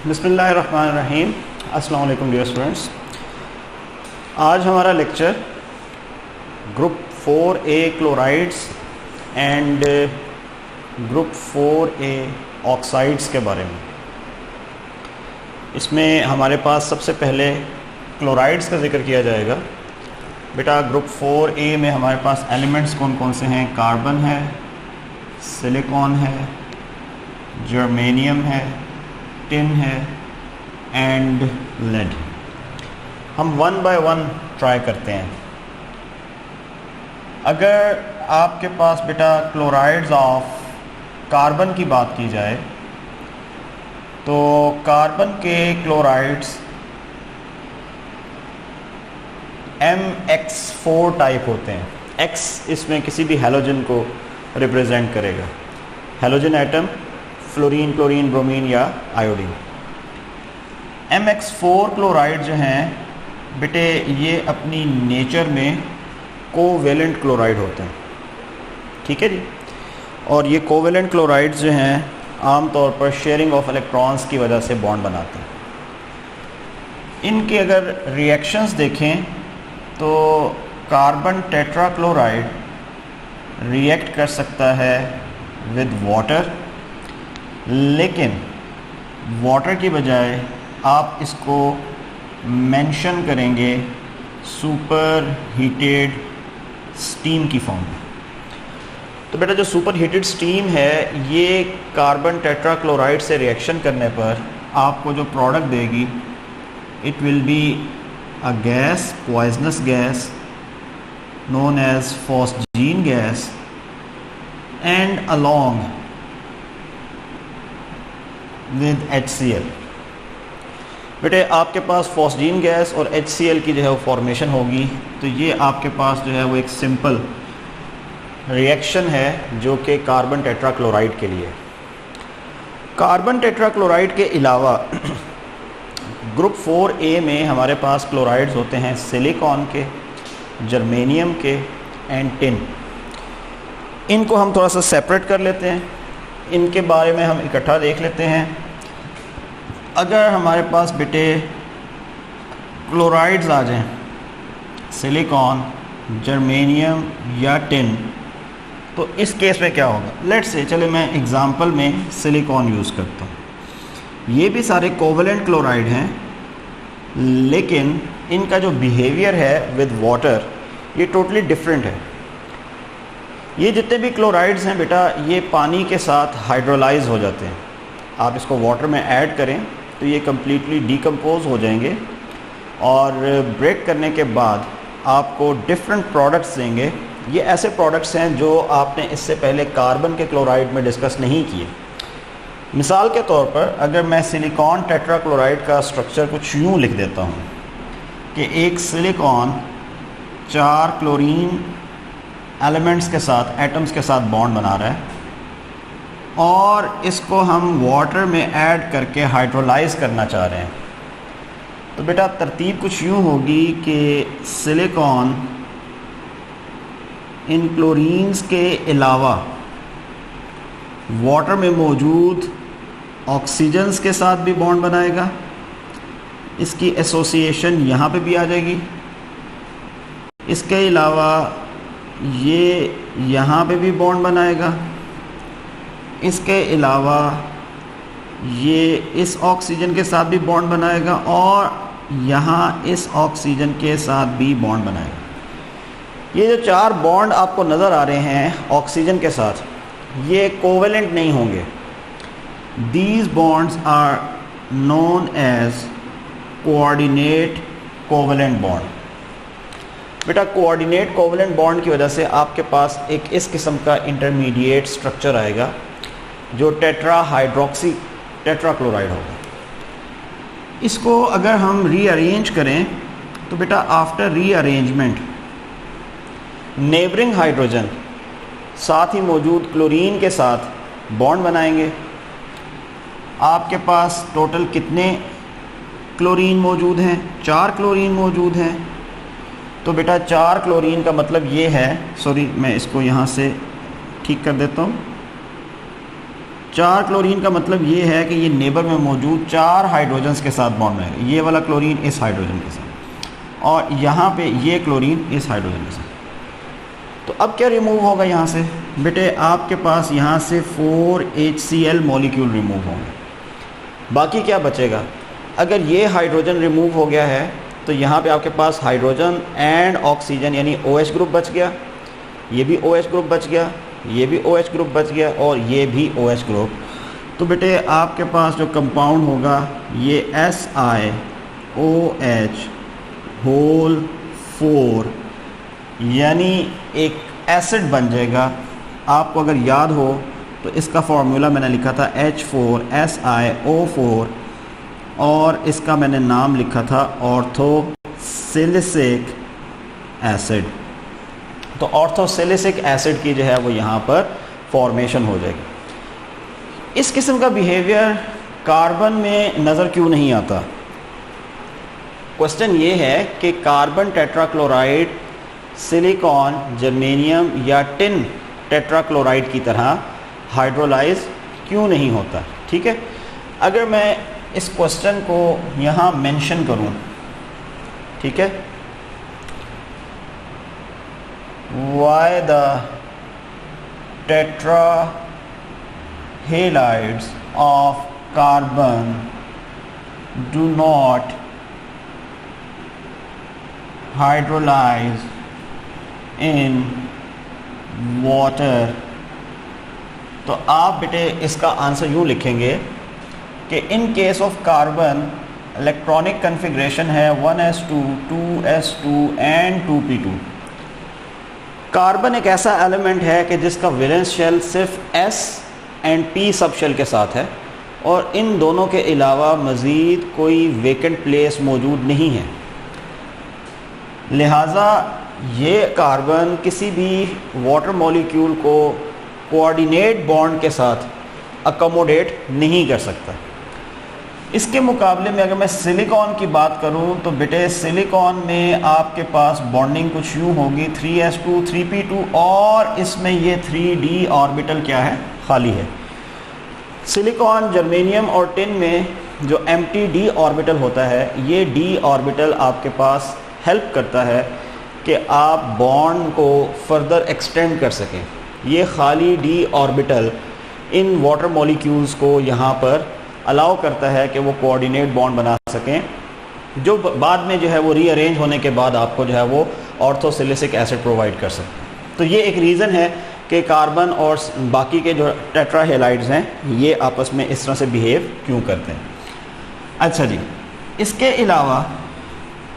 बिस्मिल्लाहिर्रहमानिर्रहीम। अस्सलाम वालेकुम डियर स्टूडेंट्स। आज हमारा lecture group 4A chlorides and group 4A oxides के बारे में। इसमें हमारे पास सबसे पहले क्लोराइड्स का जिक्र किया जाएगा। बेटा ग्रुप 4A में हमारे पास एलिमेंट्स कौन कौन से हैं? कार्बन है, सिलिकॉन है, जर्मेनियम है, टिन है एंड लेड। हम वन बाय वन ट्राई करते हैं। अगर आपके पास बेटा क्लोराइड्स ऑफ कार्बन की बात की जाए तो कार्बन के क्लोराइड्स MX4 टाइप होते हैं। X इसमें किसी भी हैलोजन को रिप्रेजेंट करेगा। Halogen atom fluorine, chlorine, bromine या आयोडीन। MX4 क्लोराइड जो हैं बेटे ये अपनी नेचर में कोवेलेंट क्लोराइड होते हैं, ठीक है जी। और ये कोवेलेंट क्लोराइड्स जो हैं आमतौर पर शेयरिंग ऑफ इलेक्ट्रॉन्स की वजह से बॉन्ड बनाते हैं। इनके अगर रिएक्शंस देखें तो कार्बन टेट्रा क्लोराइड रिएक्ट कर सकता है विद वाटर, लेकिन वाटर की बजाय आप इसको मेंशन करेंगे सुपर हीटेड स्टीम की फॉर्म में। तो बेटा जो सुपर हीटेड स्टीम है ये कार्बन टेट्रा क्लोराइड से रिएक्शन करने पर आपको जो प्रोडक्ट देगी it will be a gas, poisonous gas known as phosgene gas and along with HCl। बेटे आपके पास फॉस्जीन गैस और HCl की जो है वो फॉर्मेशन होगी। तो ये आपके पास जो है वो एक सिंपल रिएक्शन है जो कि कार्बन टेट्रा क्लोराइड के लिए। कार्बन टेट्रा क्लोराइड के अलावा ग्रुप 4A में हमारे पास क्लोराइड्स होते हैं सिलिकॉन के, जर्मेनियम के एंड टिन। इनको हम थोड़ा सा सेपरेट कर लेते हैं, इनके बारे में हम इकट्ठा देख लेते हैं। अगर हमारे पास बेटे क्लोराइड्स आ जाएं, सिलिकॉन, जर्मेनियम या टिन, तो इस केस में क्या होगा? लेट्स से चले मैं एग्जांपल में सिलिकॉन यूज़ करता हूँ। ये भी सारे कोवेलेंट क्लोराइड हैं, लेकिन इनका जो बिहेवियर है विद वाटर ये टोटली डिफरेंट है। ये जितने भी क्लोराइड्स हैं बेटा ये पानी के साथ हाइड्रोलाइज हो जाते हैं। आप इसको वाटर में ऐड करें तो ये कम्प्लीटली डीकम्पोज हो जाएंगे और ब्रेक करने के बाद आपको डिफरेंट प्रोडक्ट्स देंगे। ये ऐसे प्रोडक्ट्स हैं जो आपने इससे पहले कार्बन के क्लोराइड में डिस्कस नहीं किए। मिसाल के तौर पर अगर मैं सिलिकॉन टेट्रा क्लोराइड का स्ट्रक्चर कुछ यूँ लिख देता हूँ कि एक सिलिकॉन 4 क्लोरीन एलिमेंट्स के साथ, एटम्स के साथ बॉन्ड बना रहा है और इसको हम वाटर में ऐड करके हाइड्रोलाइज करना चाह रहे हैं। तो बेटा तरतीब कुछ यूँ होगी कि सिलिकॉन इन क्लोरीन्स के अलावा वाटर में मौजूद ऑक्सीजन्स के साथ भी बॉन्ड बनाएगा। इसकी एसोसिएशन यहाँ पे भी आ जाएगी। इसके अलावा ये यहाँ पे भी बॉन्ड बनाएगा। इसके अलावा ये इस ऑक्सीजन के साथ भी बॉन्ड बनाएगा और यहाँ इस ऑक्सीजन के साथ भी बॉन्ड बनाएगा। ये जो 4 बॉन्ड आपको नज़र आ रहे हैं ऑक्सीजन के साथ ये कोवेलेंट नहीं होंगे। These bonds are known as coordinate covalent bond. बेटा कोऑर्डिनेट कोवेलेंट बॉन्ड की वजह से आपके पास एक इस किस्म का इंटरमीडिएट स्ट्रक्चर आएगा जो टेट्रा हाइड्रोक्सी टेट्रा क्लोराइड होगा। इसको अगर हम रीअरेंज करें तो बेटा आफ्टर रीअरेंजमेंट नेबरिंग हाइड्रोजन साथ ही मौजूद क्लोरीन के साथ बॉन्ड बनाएंगे। आपके पास टोटल कितने क्लोरीन मौजूद हैं? 4 क्लोरीन मौजूद हैं। तो बेटा 4 क्लोरीन का मतलब ये है, सॉरी मैं इसको यहाँ से ठीक कर देता हूँ। 4 क्लोरीन का मतलब ये है कि ये नेबर में मौजूद 4 हाइड्रोजन्स के साथ बॉन्ड रहेगा। ये वाला क्लोरीन इस हाइड्रोजन के साथ और यहाँ पे ये क्लोरीन इस हाइड्रोजन के साथ। तो अब क्या रिमूव होगा यहाँ से बेटे, आपके पास यहाँ से 4 HCl मॉलिक्यूल रिमूव होंगे। बाकी क्या बचेगा, अगर ये हाइड्रोजन रिमूव हो गया है तो यहाँ पे आपके पास हाइड्रोजन एंड ऑक्सीजन यानी OH ग्रुप बच गया, ये भी OH ग्रुप बच गया, ये भी OH ग्रुप बच गया और ये भी OH ग्रुप। तो बेटे आपके पास जो कंपाउंड होगा ये SiOH होल 4 यानी एक एसिड बन जाएगा। आपको अगर याद हो तो इसका फार्मूला मैंने लिखा था H4SiO4 और इसका मैंने नाम लिखा था ऑर्थोसिलिसिक एसिड। तो ऑर्थोसिलिसिक एसिड की जो है वो यहाँ पर फॉर्मेशन हो जाएगी। इस किस्म का बिहेवियर कार्बन में नज़र क्यों नहीं आता? क्वेश्चन ये है कि कार्बन टेट्राक्लोराइड सिलिकॉन, जर्मेनियम या टिन टेट्राक्लोराइड की तरह हाइड्रोलाइज क्यों नहीं होता। ठीक है, अगर मैं इस क्वेश्चन को यहाँ मेंशन करूँ, ठीक है, why the tetrahalides of carbon do not hydrolyze in water। तो आप बेटे इसका आंसर यूँ लिखेंगे कि in case of carbon electronic configuration है 1s2, 2s2 and 2p2। Carbon एक ऐसा एलिमेंट है कि जिसका वैलेंस शेल सिर्फ S and P sub shell के साथ है और इन दोनों के अलावा मज़ीद कोई वेकेंट प्लेस मौजूद नहीं है। लिहाजा ये कार्बन किसी भी वाटर मॉलिक्यूल को कोऑर्डिनेट बॉन्ड के साथ अकोमोडेट नहीं कर सकता। इसके मुकाबले में अगर मैं सिलिकॉन की बात करूं तो बेटे सिलिकॉन में आपके पास बॉन्डिंग कुछ यूँ होगी 3s2 3p2 और इसमें ये 3d ऑर्बिटल क्या है, खाली है। सिलिकॉन, जर्मेनियम और टिन में जो एम्प्टी d ऑर्बिटल होता है, ये d ऑर्बिटल आपके पास हेल्प करता है कि आप बॉन्ड को फर्दर एक्सटेंड कर सकें। ये खाली d orbital in water molecules को यहाँ पर अलाउ करता है कि वो कोऑर्डिनेट बॉन्ड बना सकें, जो बाद में जो है वो रीअरेंज होने के बाद आपको जो है वो ऑर्थोसिलिसिक एसिड प्रोवाइड कर सकते हैं। तो ये एक रीज़न है कि कार्बन और बाकी के जो टेट्राहेलाइड्स हैं ये आपस में इस तरह से बिहेव क्यों करते हैं। अच्छा जी, इसके अलावा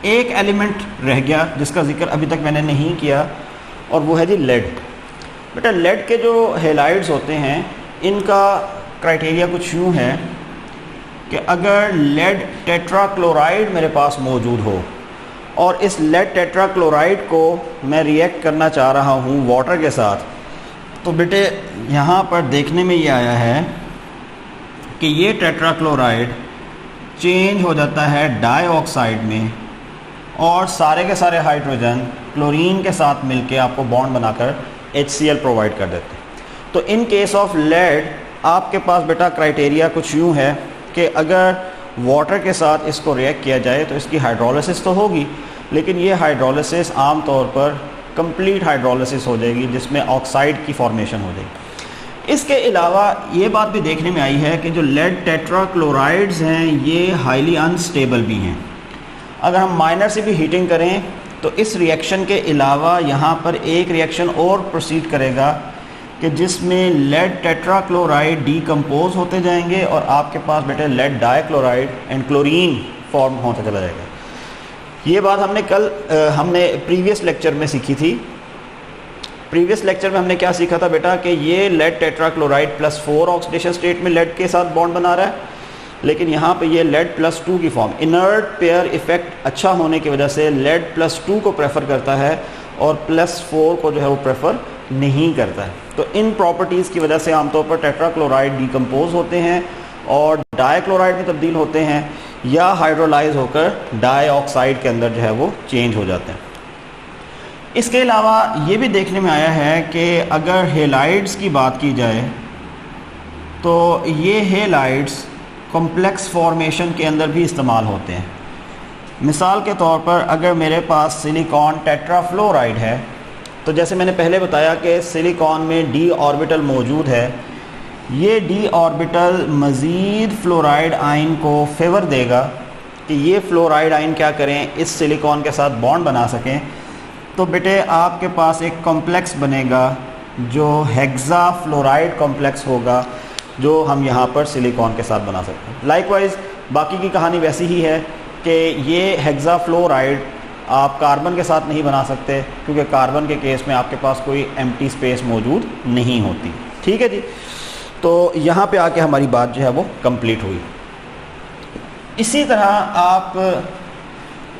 एक एलिमेंट रह गया जिसका जिक्र अभी तक मैंने नहीं किया और वो है जी लेड। बेटा लेड के जो हेलाइड्स होते हैं इनका क्राइटेरिया कुछ यूँ है कि अगर लेड टेट्राक्लोराइड मेरे पास मौजूद हो और इस लेड टेट्राक्लोराइड को मैं रिएक्ट करना चाह रहा हूँ वाटर के साथ, तो बेटे यहाँ पर देखने में ये आया है कि ये टेट्राक्लोराइड चेंज हो जाता है डाइऑक्साइड में और सारे के सारे हाइड्रोजन क्लोरीन के साथ मिलके आपको बॉन्ड बनाकर HCl प्रोवाइड कर देते हैं। तो इन केस ऑफ लेड आपके पास बेटा क्राइटेरिया कुछ यूँ है कि अगर वाटर के साथ इसको रिएक्ट किया जाए तो इसकी हाइड्रोलिसिस तो होगी, लेकिन ये हाइड्रोलिसिस आम तौर पर कंप्लीट हाइड्रोलिसिस हो जाएगी जिसमें ऑक्साइड की फॉर्मेशन हो जाएगी। इसके अलावा ये बात भी देखने में आई है कि जो लेड टेट्राक्लोराइड्स हैं ये हाईली अनस्टेबल भी हैं। अगर हम माइनर से भी हीटिंग करें तो इस रिएक्शन के अलावा यहाँ पर एक रिएक्शन और प्रोसीड करेगा कि जिसमें लेड टेट्राक्लोराइड डीकम्पोज होते जाएंगे और आपके पास बेटे lead dichloride and chlorine form होता चला जाएगा। ये बात हमने प्रीवियस लेक्चर में सीखी थी। प्रीवियस लेक्चर में हमने क्या सीखा था बेटा कि ये लेड टेट्राक्लोराइड +4 ऑक्सीडेशन स्टेट में लेड के साथ बॉन्ड बना रहा है, लेकिन यहाँ पे ये लेड +2 की फॉर्म, इनर्ट पेयर इफेक्ट अच्छा होने की वजह से लेड +2 को प्रेफर करता है और +4 को जो है वो प्रेफर नहीं करता है। तो इन प्रॉपर्टीज़ की वजह से आमतौर पर टेट्राक्लोराइड डीकम्पोज होते हैं और डाइक्लोराइड में तब्दील होते हैं या हाइड्रोलाइज होकर डाइऑक्साइड के अंदर जो है वो चेंज हो जाते हैं। इसके अलावा ये भी देखने में आया है कि अगर हेलाइड्स की बात की जाए तो ये हेलाइड्स कॉम्प्लेक्स फॉर्मेशन के अंदर भी इस्तेमाल होते हैं। मिसाल के तौर पर अगर मेरे पास सिलिकॉन टेट्राफ्लोराइड है, तो जैसे मैंने पहले बताया कि सिलिकॉन में d ऑर्बिटल मौजूद है, ये d ऑर्बिटल मज़ीद फ्लोराइड आयन को फेवर देगा कि ये फ्लोराइड आयन क्या करें, इस सिलिकॉन के साथ बॉन्ड बना सकें। तो बेटे आपके पास एक कॉम्प्लेक्स बनेगा जो हेक्सा फ्लोराइड कॉम्प्लेक्स होगा, जो हम यहाँ पर सिलिकॉन के साथ बना सकते हैं। लाइकवाइज बाकी की कहानी वैसी ही है कि ये हेक्सा फ्लोराइड आप कार्बन के साथ नहीं बना सकते, क्योंकि कार्बन के केस में आपके पास कोई एम्प्टी स्पेस मौजूद नहीं होती। ठीक है जी, तो यहाँ पे आके हमारी बात जो है वो कंप्लीट हुई। इसी तरह आप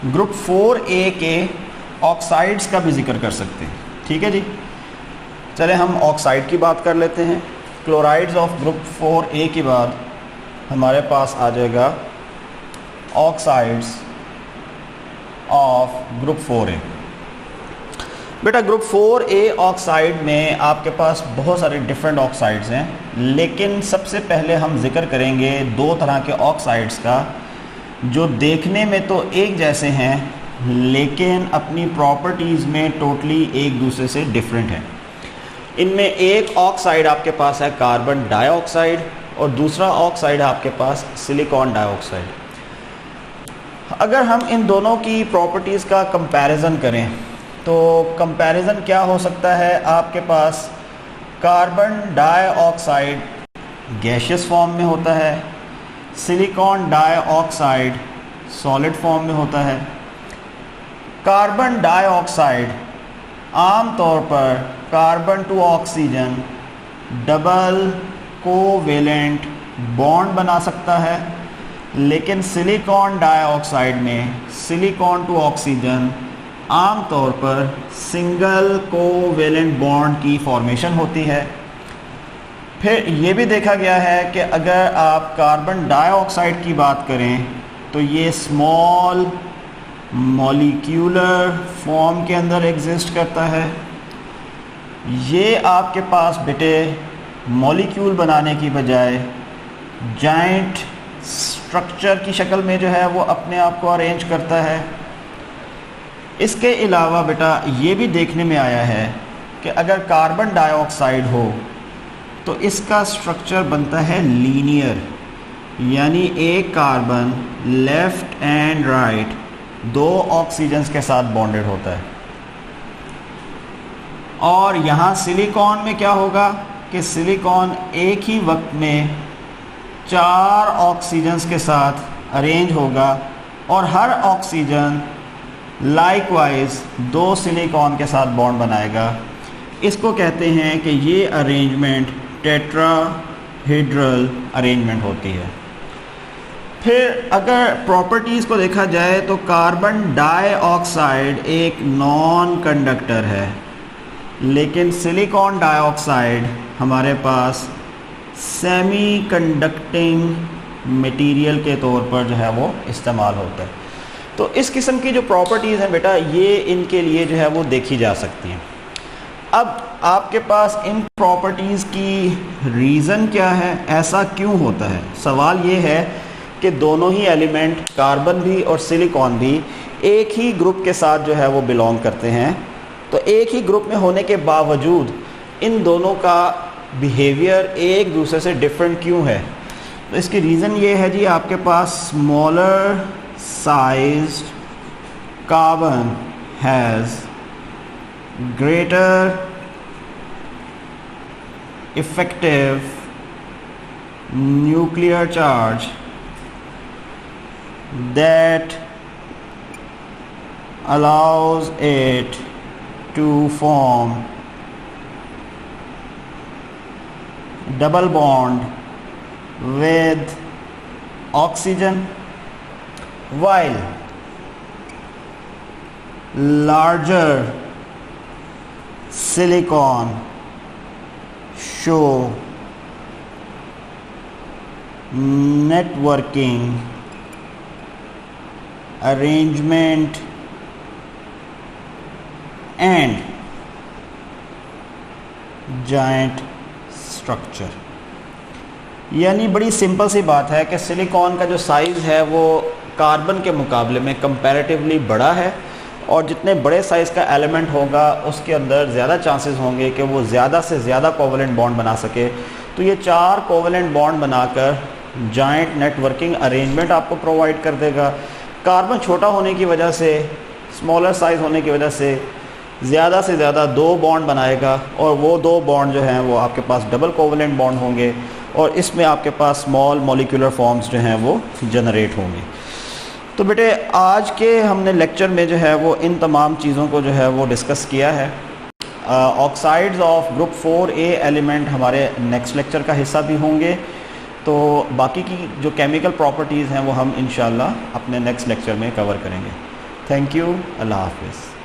ग्रुप 4A के ऑक्साइड्स का भी जिक्र कर सकते हैं। ठीक है जी, चले हम ऑक्साइड की बात कर लेते हैं। क्लोराइड्स ऑफ ग्रुप 4A के बाद हमारे पास आ जाएगा ऑक्साइड्स ऑफ ग्रुप 4A। बेटा ग्रुप 4A ऑक्साइड में आपके पास बहुत सारे डिफरेंट ऑक्साइड्स हैं, लेकिन सबसे पहले हम जिक्र करेंगे दो तरह के ऑक्साइड्स का जो देखने में तो एक जैसे हैं लेकिन अपनी प्रॉपर्टीज़ में टोटली एक दूसरे से डिफरेंट हैं। इनमें एक ऑक्साइड आपके पास है कार्बन डाइऑक्साइड और दूसरा ऑक्साइड है आपके पास सिलिकॉन डाइऑक्साइड। अगर हम इन दोनों की प्रॉपर्टीज़ का कंपैरिजन करें तो कंपैरिजन क्या हो सकता है, आपके पास कार्बन डाइऑक्साइड गैसियस फॉर्म में होता है, सिलिकॉन डाइऑक्साइड सॉलिड फॉर्म में होता है। कार्बन डाइऑक्साइड आम तौर पर carbon to oxygen double covalent bond बना सकता है, लेकिन सिलिकॉन डाइऑक्साइड में सिलिकॉन टू ऑक्सीजन आम तौर पर सिंगल कोवेलेंट बॉन्ड की फॉर्मेशन होती है। फिर ये भी देखा गया है कि अगर आप कार्बन डाइऑक्साइड की बात करें तो ये स्मॉल मॉलिक्यूलर फॉर्म के अंदर एग्जिस्ट करता है। ये आपके पास बेटे मॉलिक्यूल बनाने की बजाय जाइंट स्ट्रक्चर की शक्ल में जो है वो अपने आप को अरेंज करता है। इसके अलावा बेटा ये भी देखने में आया है कि अगर कार्बन डाइऑक्साइड हो तो इसका स्ट्रक्चर बनता है लीनियर, यानी एक कार्बन लेफ़्ट एंड राइट दो ऑक्सीजन्स के साथ बॉन्डेड होता है। और यहाँ सिलिकॉन में क्या होगा कि सिलिकॉन एक ही वक्त में 4 ऑक्सीजन्स के साथ अरेंज होगा और हर ऑक्सीजन लाइकवाइज 2 सिलिकॉन के साथ बॉन्ड बनाएगा। इसको कहते हैं कि ये अरेंजमेंट टेट्राहेड्रल अरेंजमेंट होती है। फिर अगर प्रॉपर्टीज़ को देखा जाए तो कार्बन डाइऑक्साइड एक नॉन कंडक्टर है, लेकिन सिलिकॉन डाइऑक्साइड हमारे पास सेमी कंडक्टिंग मटेरियल के तौर पर जो है वो इस्तेमाल होता है। तो इस किस्म की जो प्रॉपर्टीज़ हैं बेटा ये इनके लिए जो है वो देखी जा सकती हैं। अब आपके पास इन प्रॉपर्टीज़ की रीज़न क्या है, ऐसा क्यों होता है? सवाल ये है कि दोनों ही एलिमेंट कार्बन भी और सिलिकॉन भी एक ही ग्रुप के साथ जो है वो बिलोंग करते हैं, तो एक ही ग्रुप में होने के बावजूद इन दोनों का बिहेवियर एक दूसरे से डिफरेंट क्यों है? तो इसकी रीज़न ये है जी, आपके पास smaller sized carbon has greater effective nuclear charge that allows it to form double bond with oxygen, while larger silicon show networking arrangement and giant structure। यानी बड़ी सिंपल सी बात है कि सिलिकॉन का जो साइज़ है वो कार्बन के मुकाबले में कंपैरेटिवली बड़ा है, और जितने बड़े साइज़ का एलिमेंट होगा उसके अंदर ज़्यादा चांसेस होंगे कि वो ज़्यादा से ज़्यादा कोवेलेंट बॉन्ड बना सके। तो ये 4 कोवेलेंट बॉन्ड बनाकर जॉइंट नेटवर्किंग अरेंजमेंट आपको प्रोवाइड कर देगा। कार्बन छोटा होने की वजह से, स्मॉलर साइज़ होने की वजह से ज़्यादा 2 बॉन्ड बनाएगा, और वो 2 बॉन्ड जो हैं वो आपके पास डबल कोवेलेंट बॉन्ड होंगे, और इसमें आपके पास स्मॉल मॉलिक्यूलर फॉर्म्स जो हैं वो जनरेट होंगे। तो बेटे आज के हमने लेक्चर में जो है वो इन तमाम चीज़ों को जो है वो डिस्कस किया है। Oxides of group 4A element हमारे नेक्स्ट लेक्चर का हिस्सा भी होंगे। तो बाकी की जो केमिकल प्रॉपर्टीज़ हैं वो हम इंशाल्लाह अपने नेक्स्ट लेक्चर में कवर करेंगे। थैंक यू, अल्लाह हाफ़िज़।